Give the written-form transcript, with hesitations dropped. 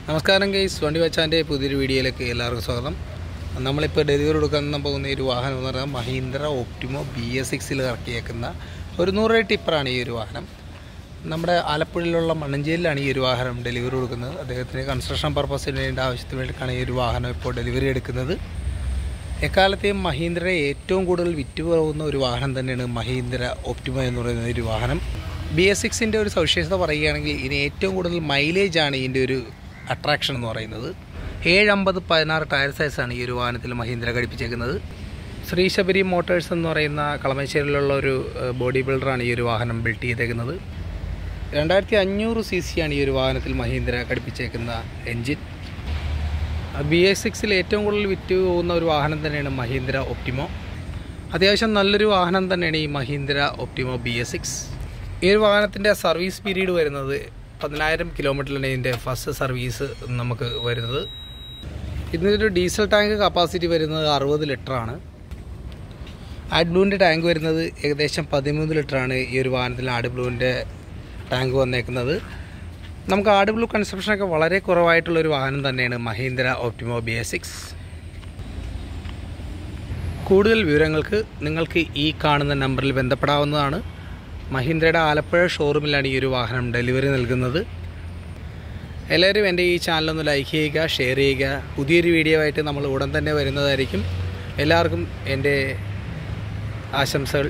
നമസ്കാരം ഗൈസ്, വണ്ടി വച്ചാൻ്റെ പുതിയൊരു വീഡിയോയിലേക്ക് എല്ലാവർക്കും സ്വാഗതം. നമ്മളിപ്പോൾ ഡെലിവറി കൊടുക്കാൻ പോകുന്ന ഒരു വാഹനം എന്ന് പറഞ്ഞാൽ മഹീന്ദ്ര ഒപ്റ്റിമോ BS6 ഇറക്കിയേക്കുന്ന ഒരു 100 ടിപ്പറാണ് ഈ ഒരു വാഹനം. നമ്മുടെ ആലപ്പുഴയിലുള്ള മണ്ണഞ്ചേരിയിലാണ് ഈ ഒരു വാഹനം ഡെലിവറി കൊടുക്കുന്നത്. അദ്ദേഹത്തിന് കൺസ്ട്രക്ഷൻ പർപ്പസിന് വേണ്ട ആവശ്യത്തിന് വേണ്ടിയിട്ടാണ് ഈ ഒരു വാഹനം ഇപ്പോൾ ഡെലിവറി എടുക്കുന്നത്. എക്കാലത്തെയും മഹീന്ദ്രയെ ഏറ്റവും കൂടുതൽ വിറ്റുപോകുന്ന ഒരു വാഹനം തന്നെയാണ് മഹീന്ദ്ര ഒപ്റ്റിമോ എന്ന് പറയുന്ന ഒരു വാഹനം. BS6 ഒരു സവിശേഷത പറയുകയാണെങ്കിൽ ഇതിന് ഏറ്റവും കൂടുതൽ മൈലേജാണ് ഇതിൻ്റെ ഒരു അട്രാക്ഷൻ എന്ന് പറയുന്നത്. 750/16 ടയർ സൈസാണ് ഈ ഒരു വാഹനത്തിൽ മഹീന്ദ്ര ഘടിപ്പിച്ചേക്കുന്നത്. ശ്രീശബരി മോട്ടേഴ്സ് എന്ന് പറയുന്ന കളമശ്ശേരിയിലുള്ള ഒരു ബോഡി ബിൽഡറാണ് ഈ ഒരു വാഹനം ബിൽഡ് ചെയ്തേക്കുന്നത്. 2500 cc ആണ് ഈ ഒരു വാഹനത്തിൽ മഹീന്ദ്ര ഘടിപ്പിച്ചേക്കുന്ന എൻജിൻ. BS6 ഏറ്റവും കൂടുതൽ വിറ്റ് പോകുന്ന ഒരു വാഹനം തന്നെയാണ് മഹീന്ദ്ര ഒപ്റ്റിമോ. അത്യാവശ്യം നല്ലൊരു വാഹനം തന്നെയാണ് ഈ മഹീന്ദ്ര ഒപ്റ്റിമോ BS6. ഈ ഒരു വാഹനത്തിൻ്റെ സർവീസ് പീരീഡ് വരുന്നത് 10,000 കിലോമീറ്ററിലാണ് ഇതിൻ്റെ ഫസ്റ്റ് സർവീസ് നമുക്ക് വരുന്നത്. ഇതിനൊരു ഡീസൽ ടാങ്ക് കപ്പാസിറ്റി വരുന്നത് 60 ലിറ്ററാണ്. ആഡ്ബ്ലൂവിൻ്റെ ടാങ്ക് വരുന്നത് ഏകദേശം 13 ലിറ്ററാണ് ഈ ഒരു വാഹനത്തിൽ ആഡ്ബ്ലൂവിൻ്റെ ടാങ്ക് വന്നേക്കുന്നത്. നമുക്ക് ആഡ്ബ്ലൂ കൺസപ്ഷനൊക്കെ വളരെ കുറവായിട്ടുള്ളൊരു വാഹനം തന്നെയാണ് മഹീന്ദ്ര ഒപ്റ്റിമോ BS6. കൂടുതൽ വിവരങ്ങൾക്ക് നിങ്ങൾക്ക് ഈ കാണുന്ന നമ്പറിൽ ബന്ധപ്പെടാവുന്നതാണ്. മഹീന്ദ്രയുടെ ആലപ്പുഴ ഷോറൂമിലാണ് ഈ ഒരു വാഹനം ഡെലിവറി നൽകുന്നത്. എല്ലാവരും എൻ്റെ ഈ ചാനലൊന്ന് ലൈക്ക് ചെയ്യുക, ഷെയർ ചെയ്യുക. പുതിയൊരു വീഡിയോ ആയിട്ട് നമ്മൾ ഉടൻ തന്നെ വരുന്നതായിരിക്കും. എല്ലാവർക്കും എൻ്റെ ആശംസകൾ.